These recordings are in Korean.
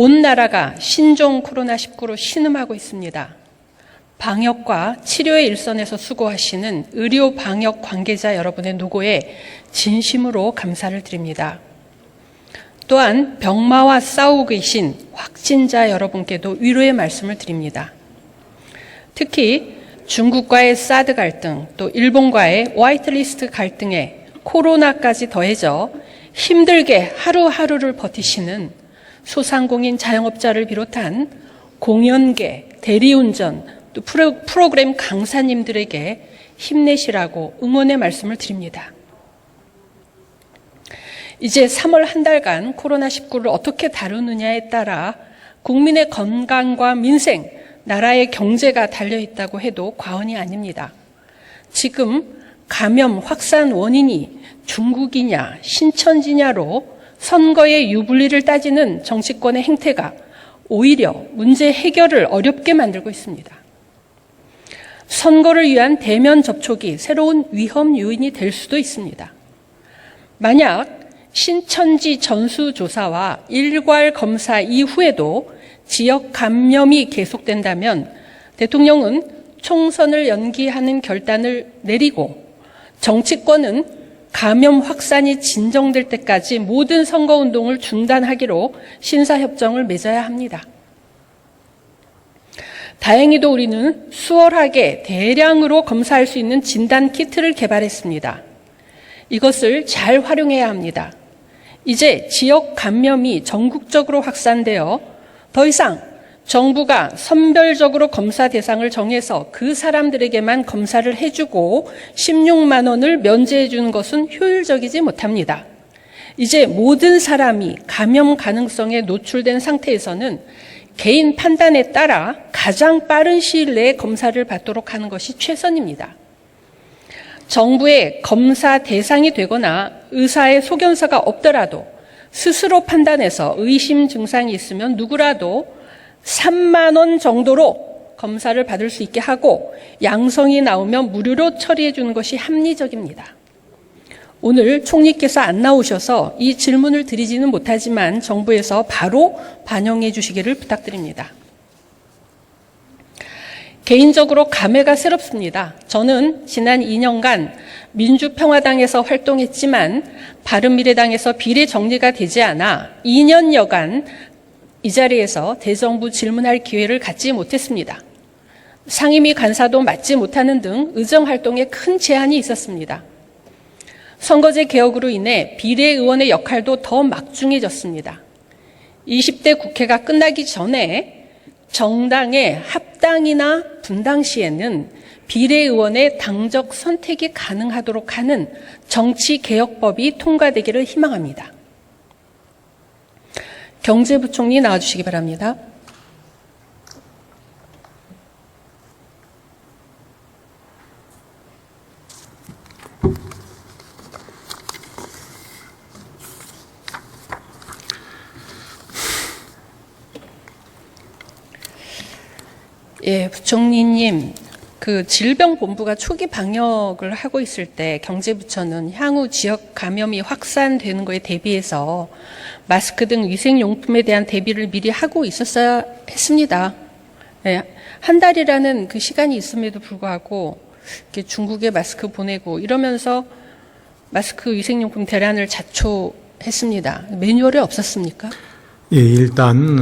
온 나라가 신종 코로나19로 신음하고 있습니다. 방역과 치료의 일선에서 수고하시는 의료 방역 관계자 여러분의 노고에 진심으로 감사를 드립니다. 또한 병마와 싸우고 계신 확진자 여러분께도 위로의 말씀을 드립니다. 특히 중국과의 사드 갈등, 또 일본과의 화이트리스트 갈등에 코로나까지 더해져 힘들게 하루하루를 버티시는 소상공인 자영업자를 비롯한 공연계, 대리운전, 또 프로그램 강사님들에게 힘내시라고 응원의 말씀을 드립니다. 이제 3월 한 달간 코로나19를 어떻게 다루느냐에 따라 국민의 건강과 민생, 나라의 경제가 달려있다고 해도 과언이 아닙니다. 지금 감염 확산 원인이 중국이냐 신천지냐로 선거의 유불리를 따지는 정치권의 행태가 오히려 문제 해결을 어렵게 만들고 있습니다. 선거를 위한 대면 접촉이 새로운 위험 요인이 될 수도 있습니다. 만약 신천지 전수조사와 일괄 검사 이후에도 지역 감염이 계속된다면 대통령은 총선을 연기하는 결단을 내리고 정치권은 감염 확산이 진정될 때까지 모든 선거운동을 중단하기로 신사협정을 맺어야 합니다. 다행히도 우리는 수월하게 대량으로 검사할 수 있는 진단 키트를 개발했습니다. 이것을 잘 활용해야 합니다. 이제 지역 감염이 전국적으로 확산되어 더 이상 정부가 선별적으로 검사 대상을 정해서 그 사람들에게만 검사를 해주고 16만 원을 면제해 주는 것은 효율적이지 못합니다. 이제 모든 사람이 감염 가능성에 노출된 상태에서는 개인 판단에 따라 가장 빠른 시일 내에 검사를 받도록 하는 것이 최선입니다. 정부의 검사 대상이 되거나 의사의 소견서가 없더라도 스스로 판단해서 의심 증상이 있으면 누구라도 3만 원 정도로 검사를 받을 수 있게 하고 양성이 나오면 무료로 처리해 주는 것이 합리적입니다. 오늘 총리께서 안 나오셔서 이 질문을 드리지는 못하지만 정부에서 바로 반영해 주시기를 부탁드립니다. 개인적으로 감회가 새롭습니다. 저는 지난 2년간 민주평화당에서 활동했지만 바른미래당에서 비례 정리가 되지 않아 2년여간 이 자리에서 대정부 질문할 기회를 갖지 못했습니다. 상임위 간사도 맡지 못하는 등 의정활동에 큰 제한이 있었습니다. 선거제 개혁으로 인해 비례의원의 역할도 더 막중해졌습니다. 20대 국회가 끝나기 전에 정당의 합당이나 분당 시에는 비례의원의 당적 선택이 가능하도록 하는 정치개혁법이 통과되기를 희망합니다. 경제부총리 나와주시기 바랍니다. 예, 부총리님, 질병본부가 초기 방역을 하고 있을 때 경제부처는 향후 지역 감염이 확산되는 것에 대비해서 마스크 등 위생용품에 대한 대비를 미리 하고 있었어야 했습니다. 예, 한 달이라는 그 시간이 있음에도 불구하고 이렇게 중국에 마스크 보내고 이러면서 마스크 위생용품 대란을 자초했습니다. 매뉴얼이 없었습니까? 예, 일단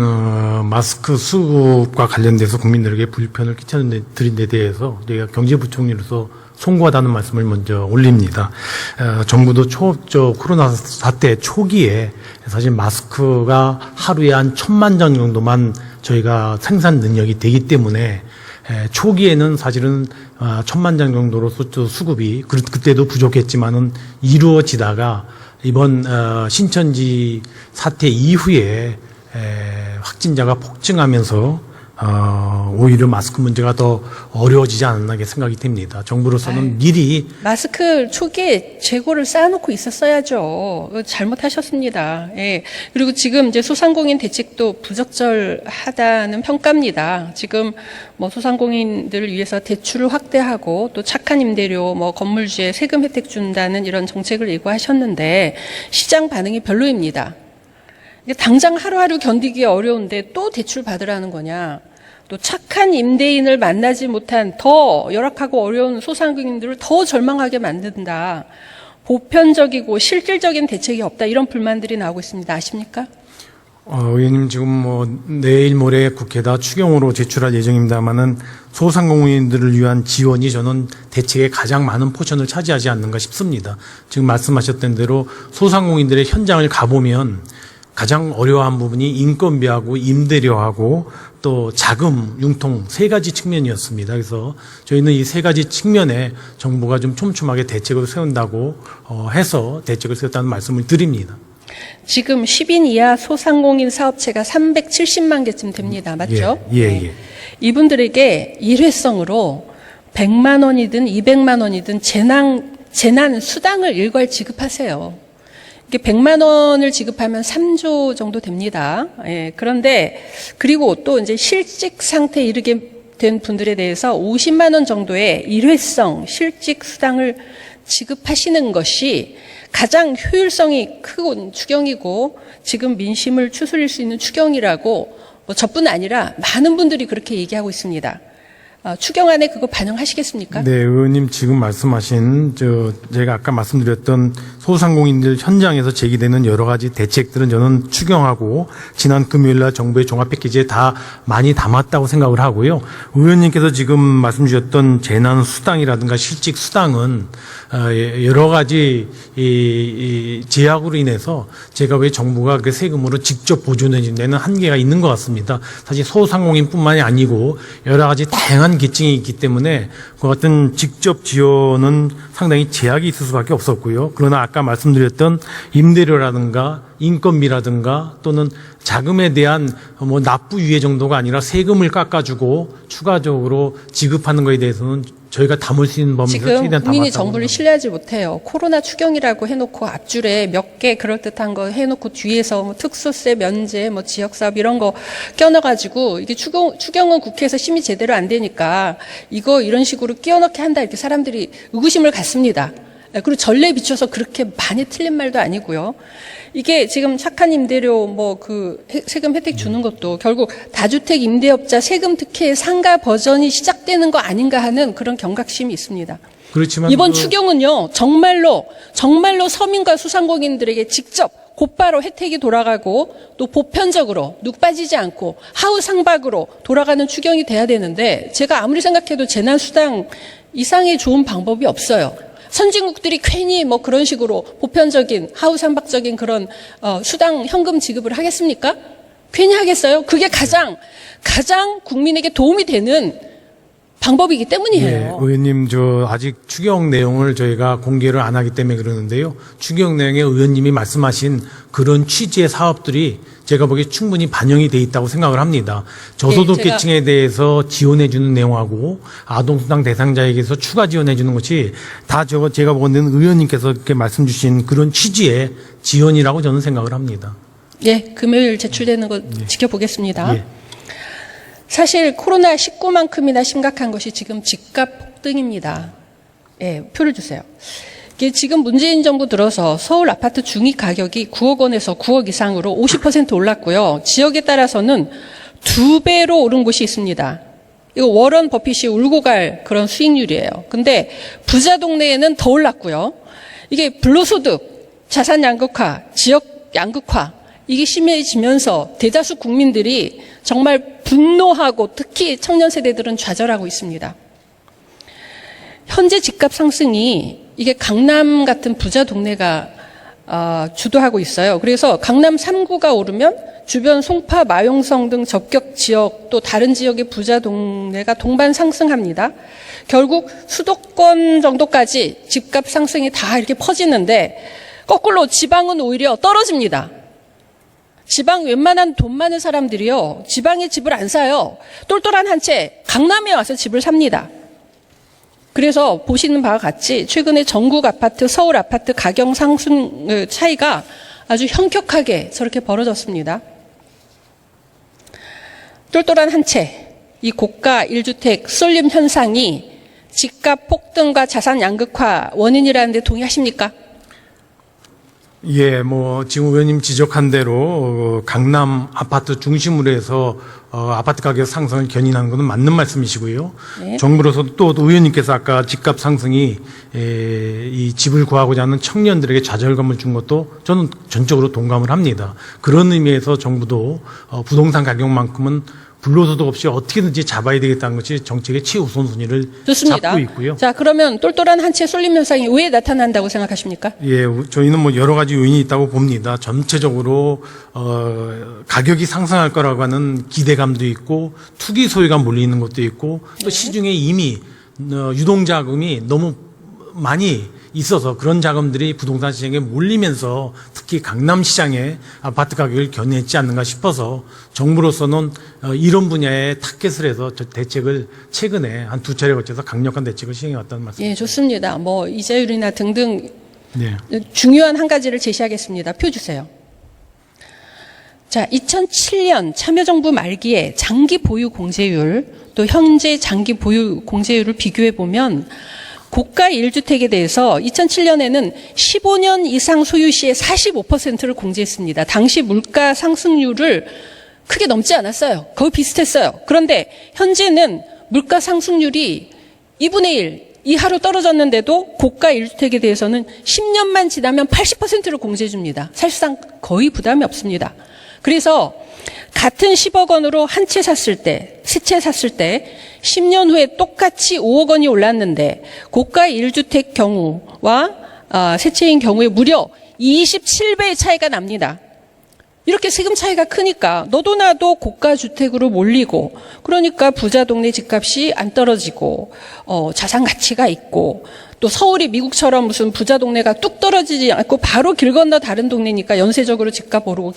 마스크 수급과 관련돼서 국민들에게 불편을 끼치는 데 대해서 저희가 경제부총리로서 송구하다는 말씀을 먼저 올립니다. 정부도 코로나 사태 초기에 사실 마스크가 하루에 한 1,000만 장 정도만 저희가 생산 능력이 되기 때문에 초기에는 사실은 1,000만 장 정도로 수급이 그때도 부족했지만은 이루어지다가 이번 신천지 사태 이후에 확진자가 폭증하면서 오히려 마스크 문제가 더 어려워지지 않았나 생각이 됩니다. 정부로서는 미리 마스크 초기에 재고를 쌓아놓고 있었어야죠. 잘못하셨습니다. 예. 그리고 지금 이제 소상공인 대책도 부적절하다는 평가입니다. 지금 소상공인들을 위해서 대출을 확대하고 또 착한 임대료, 건물주에 세금 혜택 준다는 이런 정책을 예고하셨는데 시장 반응이 별로입니다. 이게 당장 하루하루 견디기 어려운데 또 대출 받으라는 거냐. 또 착한 임대인을 만나지 못한 더 열악하고 어려운 소상공인들을 더 절망하게 만든다. 보편적이고 실질적인 대책이 없다. 이런 불만들이 나오고 있습니다. 아십니까? 의원님 지금 뭐 내일 모레 국회에다 추경으로 제출할 예정입니다만은 소상공인들을 위한 지원이 저는 대책의 가장 많은 포션을 차지하지 않는가 싶습니다. 지금 말씀하셨던 대로 소상공인들의 현장을 가보면 가장 어려워한 부분이 인건비하고 임대료하고 또 자금, 융통 세 가지 측면이었습니다. 그래서 저희는 이 세 가지 측면에 정부가 좀 촘촘하게 대책을 세운다고 해서 대책을 세웠다는 말씀을 드립니다. 지금 10인 이하 소상공인 사업체가 370만 개쯤 됩니다. 맞죠? 예. 이분들에게 일회성으로 100만 원이든 200만 원이든 재난 수당을 일괄 지급하세요. 이게 100만 원을 지급하면 3조 정도 됩니다. 예, 그런데 그리고 또 이제 실직 상태에 이르게 된 분들에 대해서 50만 원 정도의 일회성 실직 수당을 지급하시는 것이 가장 효율성이 큰 추경이고 지금 민심을 추스릴 수 있는 추경이라고 뭐 저뿐 아니라 많은 분들이 그렇게 얘기하고 있습니다. 추경안에 그거 반영하시겠습니까? 네, 의원님 지금 말씀하신 제가 아까 말씀드렸던 소상공인들 현장에서 제기되는 여러 가지 대책들은 저는 추경하고 지난 금요일 날 정부의 종합 패키지에 다 많이 담았다고 생각을 하고요. 의원님께서 지금 말씀 주셨던 재난 수당이라든가 실직 수당은 여러 가지 이 제약으로 인해서 제가 왜 정부가 그 세금으로 직접 보존해 주는 데는 한계가 있는 것 같습니다. 사실 소상공인뿐만이 아니고 여러 가지 다양한 계층이 있기 때문에 그 같은 직접 지원은 상당히 제약이 있을 수밖에 없었고요. 그러나 아까 말씀드렸던 임대료라든가 인건비라든가 또는 자금에 대한 뭐 납부 유예 정도가 아니라 세금을 깎아주고 추가적으로 지급하는 것에 대해서는 저희가 담을 수 있는 범위에서 지금 최대한 담았다고 국민이 정부를 신뢰하지 못해요. 코로나 추경이라고 해놓고 앞줄에 몇 개 그럴듯한 거 해놓고 뒤에서 뭐 특수세 면제, 뭐 지역사업 이런 거 껴넣어가지고 이게 추경은 국회에서 심의 제대로 안 되니까 이거 이런 식으로 끼워넣게 한다 이렇게 사람들이 의구심을 갖습니다. 그리고 전례에 비춰서 그렇게 많이 틀린 말도 아니고요. 이게 지금 착한 임대료 뭐 그 세금 혜택 주는 것도 결국 다주택 임대업자 세금 특혜 상가 버전이 시작되는 거 아닌가 하는 그런 경각심이 있습니다. 그렇지만 이번 추경은요 정말로 서민과 소상공인들에게 직접 곧바로 혜택이 돌아가고 또 보편적으로 눅 빠지지 않고 하우상박으로 돌아가는 추경이 돼야 되는데 제가 아무리 생각해도 재난수당 이상의 좋은 방법이 없어요. 선진국들이 괜히 뭐 그런 식으로 보편적인 하우상박적인 그런 수당 현금 지급을 하겠습니까? 괜히 하겠어요? 그게 가장 국민에게 도움이 되는 방법이기 때문이에요. 네, 의원님 아직 추경 내용을 저희가 공개를 안 하기 때문에 그러는데요. 추경 내용에 의원님이 말씀하신 그런 취지의 사업들이 제가 보기에 충분히 반영이 돼 있다고 생각을 합니다. 저소득 계층에 대해서 지원해 주는 내용하고 아동수당 대상자에게서 추가 지원해 주는 것이 다 제가 보기에는 의원님께서 이렇게 말씀 주신 그런 취지의 지원이라고 저는 생각을 합니다. 예, 금요일 제출되는 거 지켜보겠습니다. 예. 사실 코로나19만큼이나 심각한 것이 지금 집값 폭등입니다. 예, 표를 주세요. 이게 지금 문재인 정부 들어서 서울 아파트 중위 가격이 9억 원에서 9억 이상으로 50% 올랐고요. 지역에 따라서는 2배로 오른 곳이 있습니다. 이거 워런 버핏이 울고 갈 그런 수익률이에요. 근데 부자 동네에는 더 올랐고요. 이게 불로소득, 자산 양극화, 지역 양극화 이게 심해지면서 대다수 국민들이 정말 분노하고 특히 청년 세대들은 좌절하고 있습니다. 현재 집값 상승이 이게 강남 같은 부자 동네가 주도하고 있어요. 그래서 강남 3구가 오르면 주변 송파, 마용성 등 접경 지역 또 다른 지역의 부자 동네가 동반 상승합니다. 결국 수도권 정도까지 집값 상승이 다 이렇게 퍼지는데 거꾸로 지방은 오히려 떨어집니다. 지방 웬만한 돈 많은 사람들이요. 지방에 집을 안 사요. 똘똘한 한 채 강남에 와서 집을 삽니다. 그래서 보시는 바와 같이 최근에 전국 아파트, 서울 아파트 가격 상승 차이가 아주 현격하게 저렇게 벌어졌습니다. 똘똘한 한 채, 이 고가 1주택 쏠림 현상이 집값 폭등과 자산 양극화 원인이라는 데 동의하십니까? 예, 지금 의원님 지적한 대로 강남 아파트 중심으로 해서 아파트 가격 상승을 견인하는 것은 맞는 말씀이시고요. 네. 정부로서도 또 의원님께서 아까 집값 상승이 이 집을 구하고자 하는 청년들에게 좌절감을 준 것도 저는 전적으로 동감을 합니다. 그런 의미에서 정부도 부동산 가격만큼은 불로소득 없이 어떻게든지 잡아야 되겠다는 것이 정책의 최우선순위를 좋습니다. 잡고 있고요. 자, 그러면 똘똘한 한 채 쏠림 현상이 왜 나타난다고 생각하십니까? 예, 저희는 여러 가지 요인이 있다고 봅니다. 전체적으로 가격이 상승할 거라고 하는 기대감도 있고 투기 소유가 몰리는 것도 있고 또 시중에 이미 유동자금이 너무 많이 있어서 그런 자금들이 부동산 시장에 몰리면서 특히 강남 시장에 아파트 가격을 견인했지 않는가 싶어서 정부로서는 이런 분야에 타겟을 해서 대책을 최근에 한 두 차례 거쳐서 강력한 대책을 시행해 왔다는 말씀입니다. 예, 좋습니다. 이자율이나 등등 네. 중요한 한 가지를 제시하겠습니다. 표 주세요. 자, 2007년 참여정부 말기에 장기 보유 공제율 또 현재 장기 보유 공제율을 비교해 보면 고가 1주택에 대해서 2007년에는 15년 이상 소유 시에 45%를 공제했습니다. 당시 물가 상승률을 크게 넘지 않았어요. 거의 비슷했어요. 그런데 현재는 물가 상승률이 2분의 1 이하로 떨어졌는데도 고가 1주택에 대해서는 10년만 지나면 80%를 공제해 줍니다. 사실상 거의 부담이 없습니다. 그래서 같은 10억 원으로 한 채 샀을 때, 세 채 샀을 때 10년 후에 똑같이 5억 원이 올랐는데 고가 1주택 경우와 세 채인 경우에 무려 27배의 차이가 납니다. 이렇게 세금 차이가 크니까 너도 나도 고가 주택으로 몰리고 그러니까 부자 동네 집값이 안 떨어지고 자산 가치가 있고 또 서울이 미국처럼 무슨 부자 동네가 뚝 떨어지지 않고 바로 길 건너 다른 동네니까 연쇄적으로 집값 오르고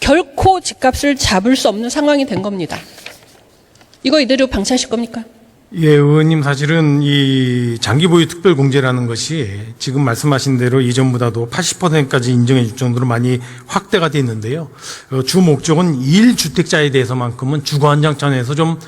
결코 집값을 잡을 수 없는 상황이 된 겁니다. 이거 이대로 방치하실 겁니까? 예, 의원님 사실은 이 장기 보유 특별 공제라는 것이 지금 말씀하신 대로 이전보다도 80%까지 인정해 줄 정도로 많이 확대가 돼 있는데요. 주 목적은 1주택자에 대해서만큼은 주거 안정 차원에서 좀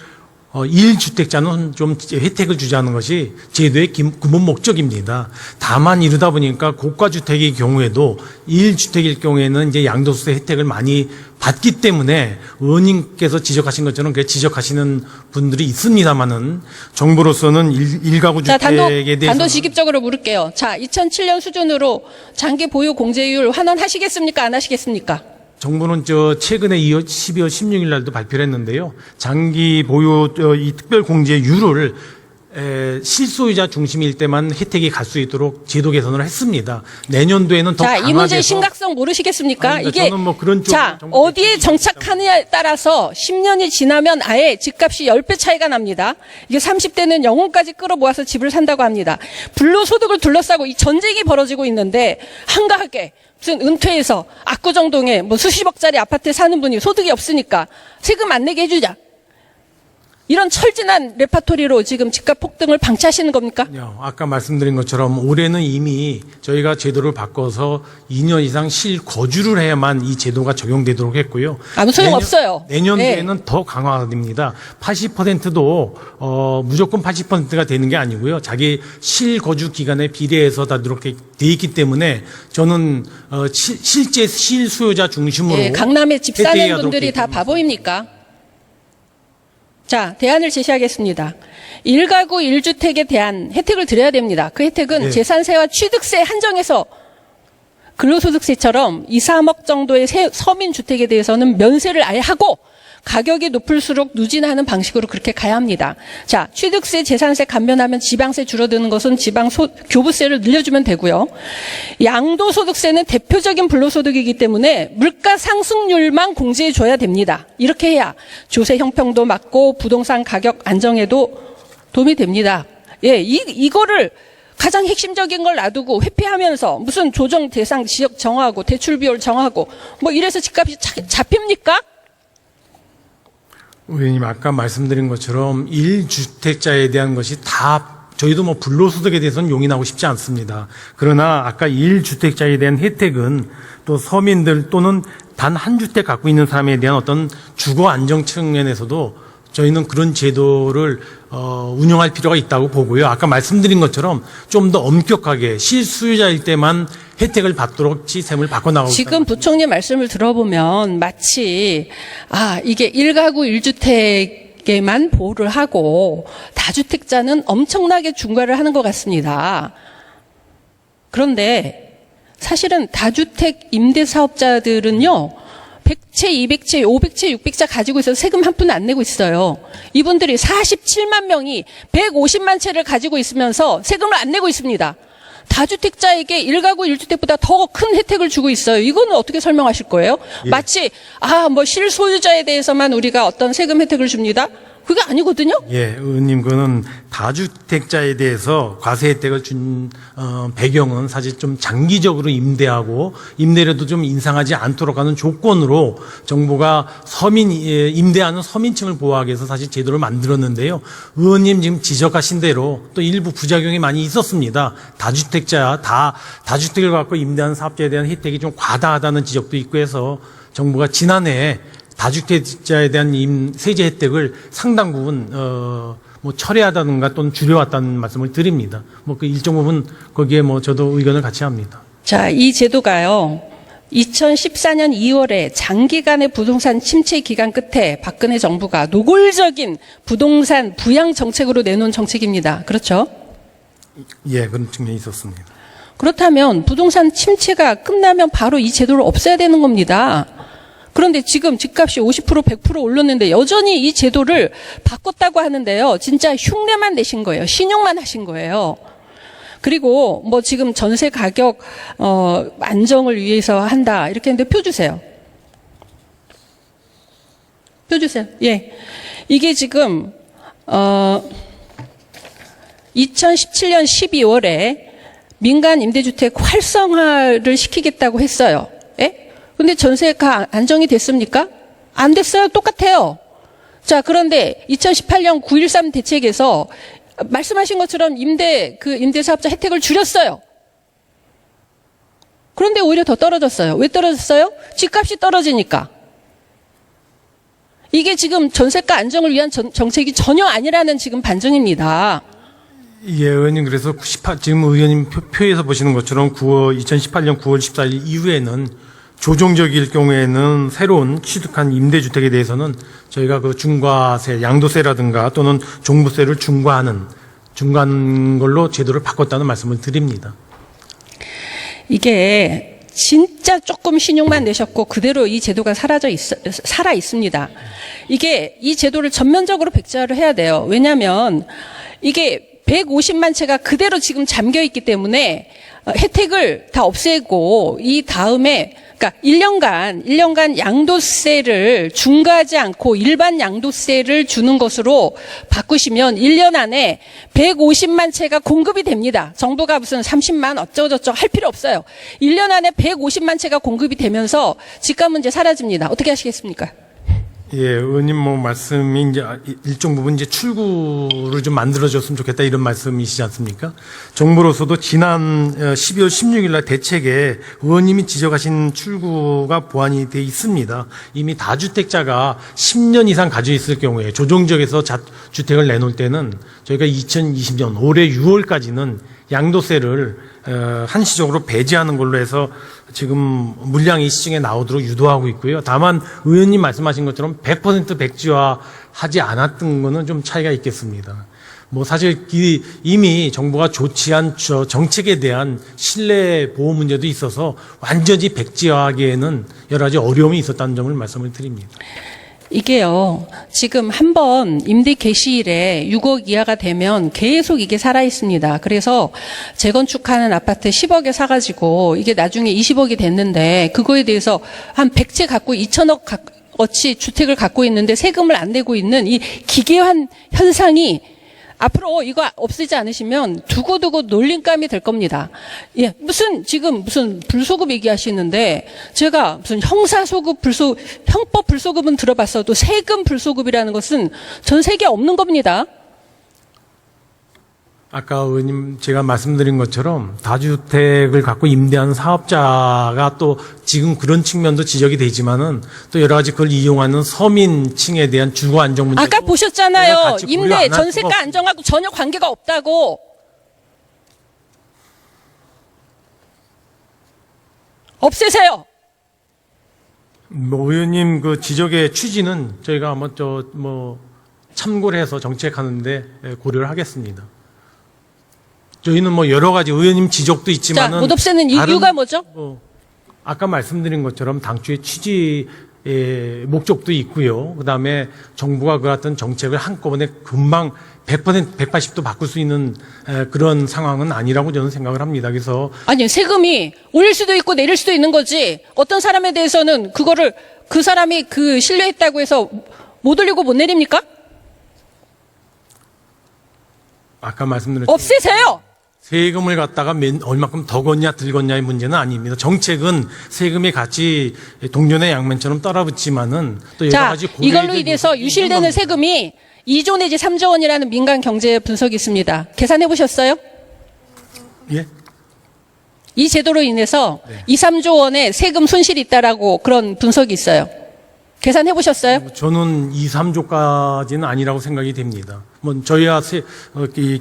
1주택자는 좀 혜택을 주자는 것이 제도의 근본 목적입니다. 다만 이러다 보니까 고가주택의 경우에도 1주택일 경우에는 이제 양도세 혜택을 많이 받기 때문에 의원님께서 지적하신 것처럼 그렇게 지적하시는 분들이 있습니다만은 정부로서는 일가구 주택에 대해서 단도직입적으로 물을게요. 자, 2007년 수준으로 장기 보유 공제율 환원하시겠습니까? 안 하시겠습니까? 정부는 최근에 12월 16일 날도 발표를 했는데요. 장기 보유 이 특별 공제율을 실소유자 중심일 때만 혜택이 갈 수 있도록 제도 개선을 했습니다. 내년도에는 더 자, 강화돼서 이 문제의 심각성 모르시겠습니까? 아닙니다. 이게 저는 그런 자, 어디에 정착하느냐에 따라서 10년이 지나면 아예 집값이 10배 차이가 납니다. 이게 30대는 영혼까지 끌어모아서 집을 산다고 합니다. 불로소득을 둘러싸고 이 전쟁이 벌어지고 있는데 한가하게 무슨 은퇴해서 압구정동에 수십억짜리 아파트에 사는 분이 소득이 없으니까 세금 안 내게 해주자. 이런 철진한 레파토리로 지금 집값 폭등을 방치하시는 겁니까? 아까 말씀드린 것처럼 올해는 이미 저희가 제도를 바꿔서 2년 이상 실거주를 해야만 이 제도가 적용되도록 했고요. 아무 소용없어요. 내년도에는 더 강화됩니다. 80%도 무조건 80%가 되는 게 아니고요. 자기 실거주 기간에 비례해서 다 이렇게 돼 있기 때문에 저는 실제 실수요자 중심으로 강남에 집 사는 혜택하도록 분들이 다 돼 있습니다. 바보입니까? 자, 대안을 제시하겠습니다. 1가구 1주택에 대한 혜택을 드려야 됩니다. 그 혜택은 네. 재산세와 취득세 한정해서 근로소득세처럼 2, 3억 정도의 서민주택에 대해서는 면세를 아예 하고 가격이 높을수록 누진하는 방식으로 그렇게 가야 합니다. 자, 취득세, 재산세 감면하면 지방세 줄어드는 것은 교부세를 늘려주면 되고요. 양도소득세는 대표적인 불로소득이기 때문에 물가 상승률만 공제해줘야 됩니다. 이렇게 해야 조세 형평도 막고 부동산 가격 안정에도 도움이 됩니다. 예, 이거를 가장 핵심적인 걸 놔두고 회피하면서 무슨 조정 대상 지역 정하고 대출 비율 정하고 이래서 집값이 잡힙니까? 의원님 아까 말씀드린 것처럼 1주택자에 대한 것이 다 저희도 불로소득에 대해서는 용인하고 싶지 않습니다. 그러나 아까 1주택자에 대한 혜택은 또 서민들 또는 단 한 주택 갖고 있는 사람에 대한 어떤 주거 안정 측면에서도 저희는 그런 제도를 운영할 필요가 있다고 보고요. 아까 말씀드린 것처럼 좀 더 엄격하게 실수요자일 때만 혜택을 받도록 시스템을 바꿔나가고 지금 부총리 말씀을 들어보면 마치 이게 1가구 1주택에만 보호를 하고 다주택자는 엄청나게 중과를 하는 것 같습니다. 그런데 사실은 다주택 임대사업자들은요, 100채, 200채, 500채, 600채 가지고 있어서 세금 한 푼 안 내고 있어요. 이분들이 47만 명이 150만 채를 가지고 있으면서 세금을 안 내고 있습니다. 다주택자에게 1가구 1주택보다 더 큰 혜택을 주고 있어요. 이거는 어떻게 설명하실 거예요? 예. 마치 실소유자에 대해서만 우리가 어떤 세금 혜택을 줍니다. 그게 아니거든요. 예, 의원님, 그거는 다주택자에 대해서 과세 혜택을 준 배경은 사실 좀 장기적으로 임대하고 임대료도 좀 인상하지 않도록 하는 조건으로 정부가 임대하는 서민층을 보호하기 위해서 사실 제도를 만들었는데요. 의원님 지금 지적하신 대로 또 일부 부작용이 많이 있었습니다. 다주택을 갖고 임대하는 사업자에 대한 혜택이 좀 과다하다는 지적도 있고 해서 정부가 지난해 다주택자에 대한 세제 혜택을 상당 부분 철회하다든가 또는 줄여왔다는 말씀을 드립니다. 그 일정 부분 거기에 저도 의견을 같이 합니다. 자, 이 제도가요, 2014년 2월에 장기간의 부동산 침체 기간 끝에 박근혜 정부가 노골적인 부동산 부양 정책으로 내놓은 정책입니다. 그렇죠? 예, 그런 측면이 있었습니다. 그렇다면 부동산 침체가 끝나면 바로 이 제도를 없애야 되는 겁니다. 그런데 지금 집값이 50% 100% 올랐는데 여전히 이 제도를 바꿨다고 하는데요. 진짜 흉내만 내신 거예요. 신용만 하신 거예요. 그리고 지금 전세 가격 안정을 위해서 한다 이렇게 했는데 표 주세요. 표 주세요. 예, 이게 지금 2017년 12월에 민간 임대주택 활성화를 시키겠다고 했어요. 예? 근데 전세가 안정이 됐습니까? 안 됐어요. 똑같아요. 자, 그런데 2018년 9.13 대책에서 말씀하신 것처럼 임대사업자 혜택을 줄였어요. 그런데 오히려 더 떨어졌어요. 왜 떨어졌어요? 집값이 떨어지니까. 이게 지금 전세가 안정을 위한 정책이 전혀 아니라는 지금 반증입니다. 예, 의원님, 그래서 지금 의원님 표에서 보시는 것처럼 2018년 9월 14일 이후에는 조정적일 경우에는 새로운 취득한 임대주택에 대해서는 저희가 그 중과세, 양도세라든가 또는 종부세를 중과하는 걸로 제도를 바꿨다는 말씀을 드립니다. 이게 진짜 조금 신용만 내셨고 그대로 이 제도가 살아 있습니다. 이 제도를 전면적으로 백지화를 해야 돼요. 왜냐하면 이게 150만 채가 그대로 지금 잠겨 있기 때문에 혜택을 다 없애고 이 다음에 그러니까 1년간 양도세를 중과하지 않고 일반 양도세를 주는 것으로 바꾸시면 1년 안에 150만 채가 공급이 됩니다. 정부가 무슨 30만 어쩌고저쩌고 할 필요 없어요. 1년 안에 150만 채가 공급이 되면서 집값 문제 사라집니다. 어떻게 하시겠습니까? 예, 의원님 말씀이 이제 일정 부분 이제 출구를 좀 만들어줬으면 좋겠다 이런 말씀이시지 않습니까? 정부로서도 지난 12월 16일 날 대책에 의원님이 지적하신 출구가 보완이 돼 있습니다. 이미 다주택자가 10년 이상 가지고 있을 경우에 조정지역에서 주택을 내놓을 때는 저희가 2020년 올해 6월까지는 양도세를 한시적으로 배제하는 걸로 해서 지금 물량이 시중에 나오도록 유도하고 있고요. 다만 의원님 말씀하신 것처럼 100% 백지화하지 않았던 거는 좀 차이가 있겠습니다. 사실 이미 정부가 조치한 정책에 대한 신뢰 보호 문제도 있어서 완전히 백지화하기에는 여러 가지 어려움이 있었다는 점을 말씀을 드립니다. 이게요, 지금 한번 임대 개시일에 6억 이하가 되면 계속 이게 살아있습니다. 그래서 재건축하는 아파트 10억에 사가지고 이게 나중에 20억이 됐는데 그거에 대해서 한 100채 갖고 2천억 어치 주택을 갖고 있는데 세금을 안 내고 있는 이 기괴한 현상이 앞으로 이거 없애지 않으시면 두고두고 놀림감이 될 겁니다. 예, 지금 무슨 불소급 얘기하시는데 제가 무슨 형법 불소급은 들어봤어도 세금 불소급이라는 것은 전 세계에 없는 겁니다. 아까 의원님 제가 말씀드린 것처럼 다주택을 갖고 임대하는 사업자가 또 지금 그런 측면도 지적이 되지만은 또 여러 가지 그걸 이용하는 서민층에 대한 주거 안정 문제. 아까 보셨잖아요. 임대 전세가 안정하고 전혀 관계가 없다고. 없애세요. 뭐 의원님 그 지적의 취지는 저희가 한번 참고를 해서 정책하는데 고려를 하겠습니다. 저희는 뭐 여러 가지 의원님 지적도 있지만은 자, 못 없애는 이유가 뭐죠? 아까 말씀드린 것처럼 당초의 취지의 목적도 있고요. 그다음에 정부가 그 같은 정책을 한꺼번에 금방 100%, 180도 바꿀 수 있는 그런 상황은 아니라고 저는 생각을 합니다. 그래서 아니, 세금이 올릴 수도 있고 내릴 수도 있는 거지. 어떤 사람에 대해서는 그거를 그 사람이 그 신뢰했다고 해서 못 올리고 못 내립니까? 아까 말씀드린 없애세요. 세금을 갖다가 얼마큼 더 걷냐 덜 걷냐의 문제는 아닙니다. 정책은 세금이 같이 동전의 양면처럼 따라붙지만은 또 여러 자, 가지 이걸로 인해서 유실되는 세금이 2조 내지 3조 원이라는 민간 경제 분석이 있습니다. 계산해 보셨어요? 예? 이 제도로 인해서 2, 3조 원의 세금 손실이 있다라고 그런 분석이 있어요. 계산해 보셨어요? 저는 2, 3조까지는 아니라고 생각이 됩니다. 뭐 저희야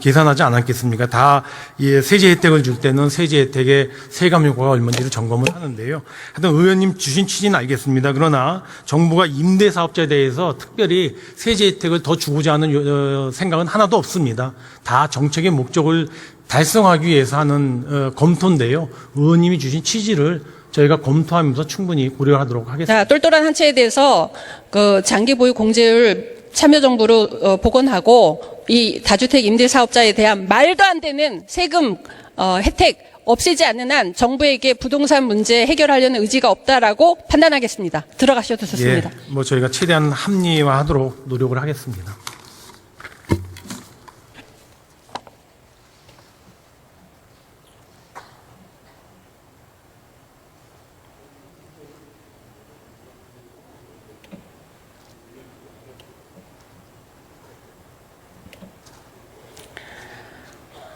계산하지 않았겠습니까? 다 세제 혜택을 줄 때는 세제 혜택의 세감 효과가 얼마인지를 점검을 하는데요. 하여튼 의원님 주신 취지는 알겠습니다. 그러나 정부가 임대 사업자에 대해서 특별히 세제 혜택을 더 주고자 하는 생각은 하나도 없습니다. 다 정책의 목적을 달성하기 위해서 하는 검토인데요. 의원님이 주신 취지를 저희가 검토하면서 충분히 고려하도록 하겠습니다. 자, 똘똘한 한 채에 대해서 그 장기 보유 공제율 참여정부로 복원하고 이 다주택 임대 사업자에 대한 말도 안 되는 세금 혜택 없애지 않는 한 정부에게 부동산 문제 해결하려는 의지가 없다라고 판단하겠습니다. 들어가셔도 좋습니다. 예, 뭐 저희가 최대한 합리화하도록 노력을 하겠습니다.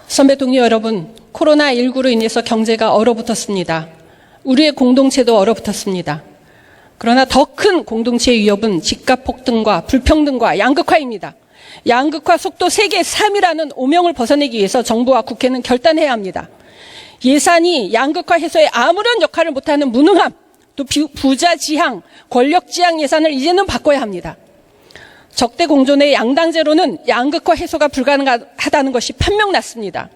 선배 동료 여러분, 코로나19로 인해서 경제가 얼어붙었습니다. 우리의 공동체도 얼어붙었습니다. 그러나 더 큰 공동체의 위협은 집값 폭등과 불평등과 양극화입니다. 양극화 속도 세계 3위라는 오명을 벗어내기 위해서 정부와 국회는 결단해야 합니다. 예산이 양극화 해소에 아무런 역할을 못하는 무능함, 또 부자 지향, 권력 지향 예산을 이제는 바꿔야 합니다. 적대 공존의 양당제로는 양극화 해소가 불가능하다는 것이 판명났습니다.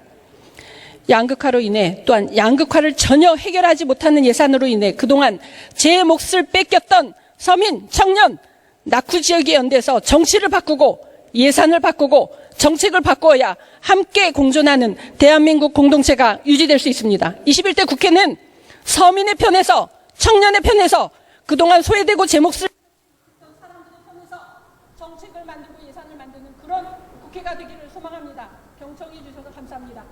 양극화로 인해 또한 양극화를 전혀 해결하지 못하는 예산으로 인해 그동안 제 몫을 뺏겼던 서민, 청년, 낙후 지역의 연대에서 정치를 바꾸고 예산을 바꾸고 정책을 바꿔야 함께 공존하는 대한민국 공동체가 유지될 수 있습니다. 21대 국회는 서민의 편에서 청년의 편에서 그동안 소외되고 제 몫을 사람들의 편에서 정책을 만들고 예산을 만드는 그런 국회가 되기를 소망합니다. 경청해 주셔서 감사합니다.